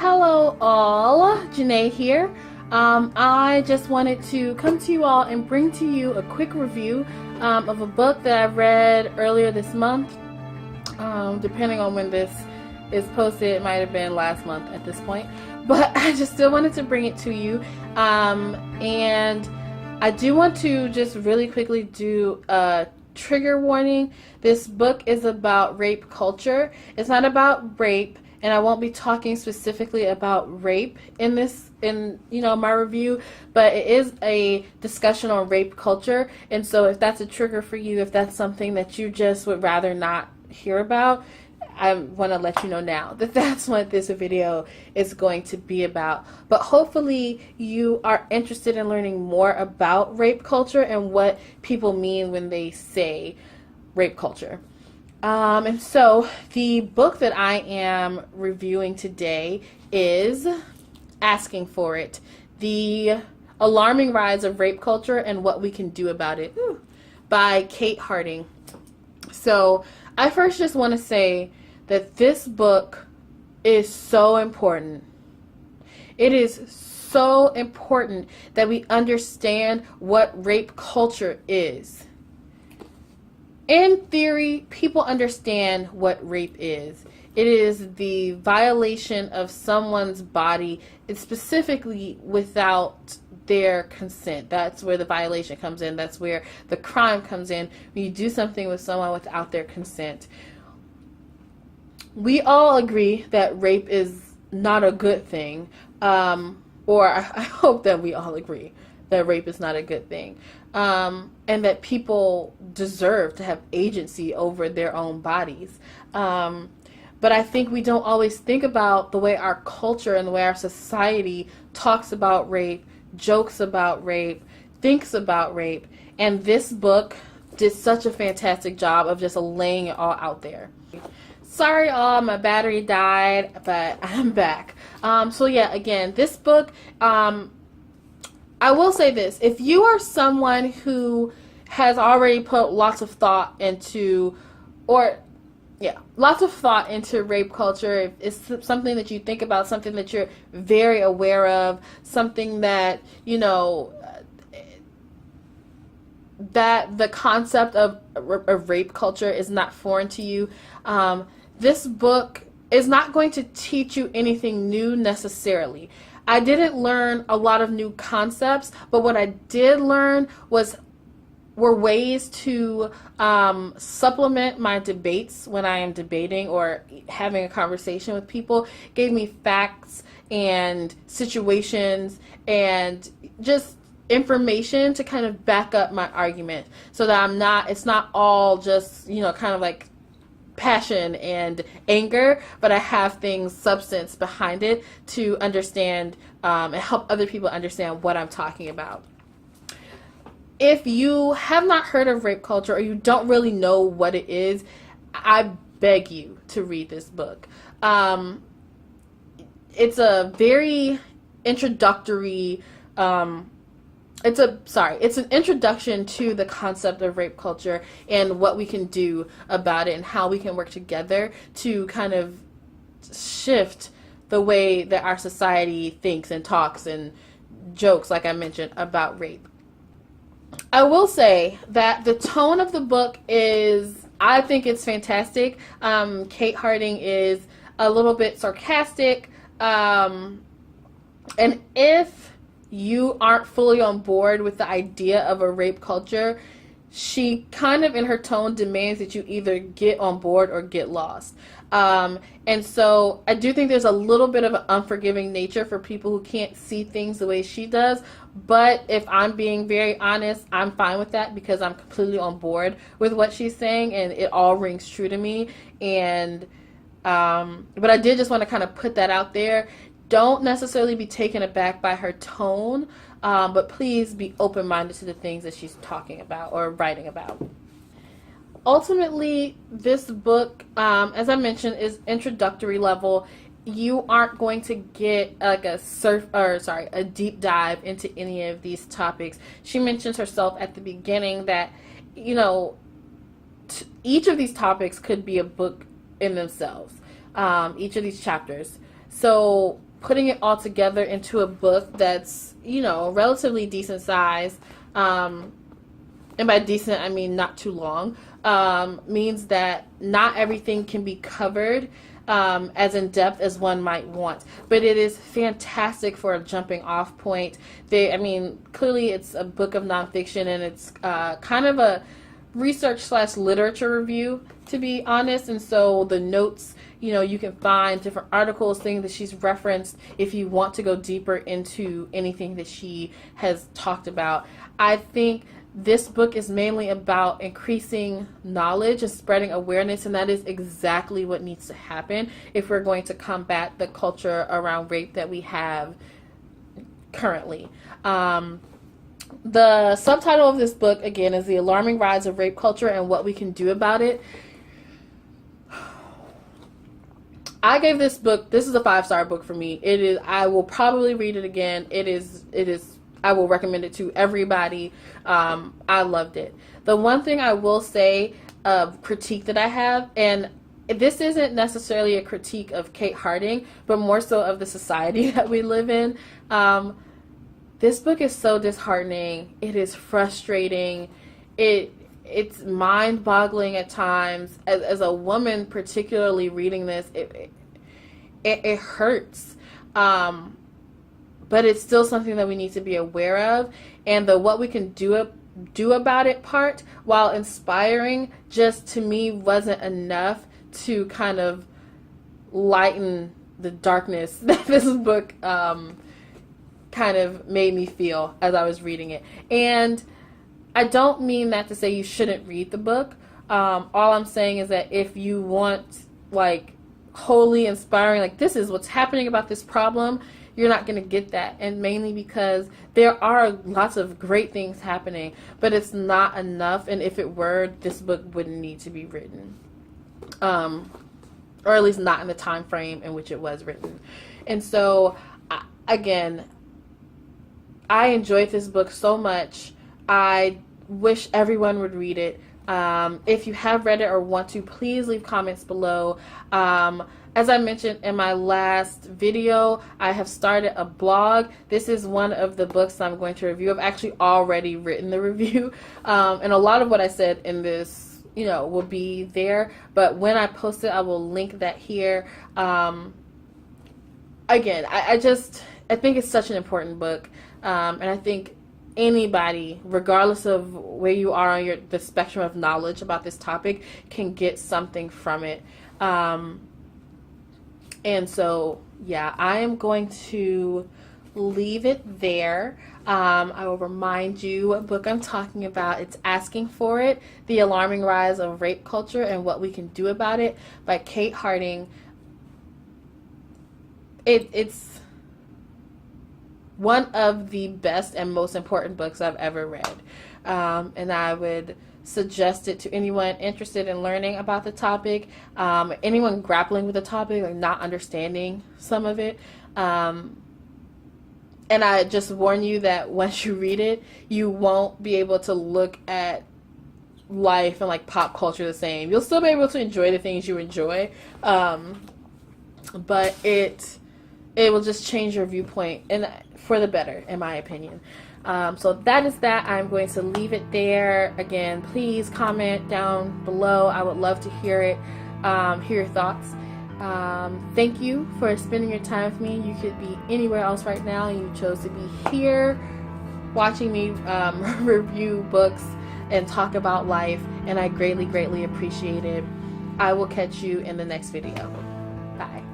Hello all, Janae here. I just wanted to come to you all and bring to you a quick review of a book that I read earlier this month. Depending on when this is posted, it might have been last month at this point, but I just still wanted to bring it to you. And I do want to just really quickly do a trigger warning. This book is about rape culture. It's not about rape, and I won't be talking specifically about rape in my review, but it is a discussion on rape culture. And so if that's a trigger for you, if that's something that you just would rather not hear about, I want to let you know now that that's what this video is going to be about. But hopefully you are interested in learning more about rape culture and what people mean when they say rape culture. And so the book that I am reviewing today is Asking for It: The Alarming Rise of Rape Culture and What We Can Do About It, by Kate Harding. So I first just want to say that this book is so important. It is so important that we understand what rape culture is. In theory, people understand what rape is. It is the violation of someone's body, specifically without their consent. That's where the violation comes in. That's where the crime comes in, when you do something with someone without their consent. We all agree that rape is not a good thing, or I hope that we all agree that rape is not a good thing, and that people deserve to have agency over their own bodies. But I think we don't always think about the way our culture and the way our society talks about rape, jokes about rape, thinks about rape, and this book did such a fantastic job of just laying it all out there. Sorry all, my battery died, but I'm back. So yeah, again, this book, I will say this: if you are someone who has already put lots of thought into, rape culture, if it's something that you think about, something that you're very aware of, something that, that the concept of rape culture is not foreign to you, this book is not going to teach you anything new necessarily. I didn't learn a lot of new concepts, but what I did learn were ways to supplement my debates when I am debating or having a conversation with people. Gave me facts and situations and just information to kind of back up my argument, so that it's not all just, kind of like passion and anger, but I have substance behind it to understand and help other people understand what I'm talking about. If you have not heard of rape culture, or you don't really know what it is, I beg you to read this book. It's a very introductory it's an introduction to the concept of rape culture and what we can do about it and how we can work together to kind of shift the way that our society thinks and talks and jokes, like I mentioned, about rape. I will say that the tone of the book I think it's fantastic. Kate Harding is a little bit sarcastic, and if you aren't fully on board with the idea of a rape culture, she kind of in her tone demands that you either get on board or get lost. And so I do think there's a little bit of an unforgiving nature for people who can't see things the way she does. But if I'm being very honest, I'm fine with that because I'm completely on board with what she's saying and it all rings true to me. And but I did just want to kind of put that out there. Don't necessarily be taken aback by her tone, but please be open-minded to the things that she's talking about or writing about. Ultimately, this book, as I mentioned, is introductory level. You aren't going to get like a deep dive into any of these topics. She mentions herself at the beginning that, each of these topics could be a book in themselves, each of these chapters. So putting it all together into a book that's, you know, relatively decent size, and by decent I mean not too long, means that not everything can be covered as in depth as one might want, but it is fantastic for a jumping off point. Clearly it's a book of nonfiction, and it's kind of a research/literature review, to be honest. And so the notes, you know, you can find different articles, things that she's referenced if you want to go deeper into anything that she has talked about. I think this book is mainly about increasing knowledge and spreading awareness, and that is exactly what needs to happen if we're going to combat the culture around rape that we have currently. The subtitle of this book, again, is The Alarming Rise of Rape Culture and What We Can Do About It. I gave this book, this is a 5-star book for me. It is, I will probably read it again. It is, I will recommend it to everybody. I loved it. The one thing I will say of critique that I have, and this isn't necessarily a critique of Kate Harding, but more so of the society that we live in. This book is so disheartening. It is frustrating. It's mind-boggling at times. As a woman, particularly reading this, it hurts. But it's still something that we need to be aware of. And the what we can do about it part, while inspiring, just to me wasn't enough to kind of lighten the darkness that this book kind of made me feel as I was reading it. And I don't mean that to say you shouldn't read the book. All I'm saying is that if you want, like, wholly inspiring, like, this is what's happening about this problem, you're not going to get that. And mainly because there are lots of great things happening, but it's not enough. And if it were, this book wouldn't need to be written. Or at least not in the time frame in which it was written. And so, again, I enjoyed this book so much. I wish everyone would read it. If you have read it or want to, please leave comments below. As I mentioned in my last video, I have started a blog. This is one of the books I'm going to review. I've actually already written the review. And a lot of what I said in this, you know, will be there. But when I post it, I will link that here. Again, I think it's such an important book. And I think anybody, regardless of where you are on the spectrum of knowledge about this topic, can get something from it. And so, yeah, I am going to leave it there. I will remind you what book I'm talking about. It's Asking for It, The Alarming Rise of Rape Culture and What We Can Do About It by Kate Harding. It's one of the best and most important books I've ever read. And I would suggest it to anyone interested in learning about the topic, anyone grappling with the topic, like not understanding some of it. And I just warn you that once you read it, you won't be able to look at life and like pop culture the same. You'll still be able to enjoy the things you enjoy, but it will just change your viewpoint, and for the better, in my opinion. So that is that. I'm going to leave it there. Again, please comment down below. I would love to hear it, hear your thoughts. Thank you for spending your time with me. You could be anywhere else right now. You chose to be here watching me review books and talk about life, and I greatly, greatly appreciate it. I will catch you in the next video. Bye.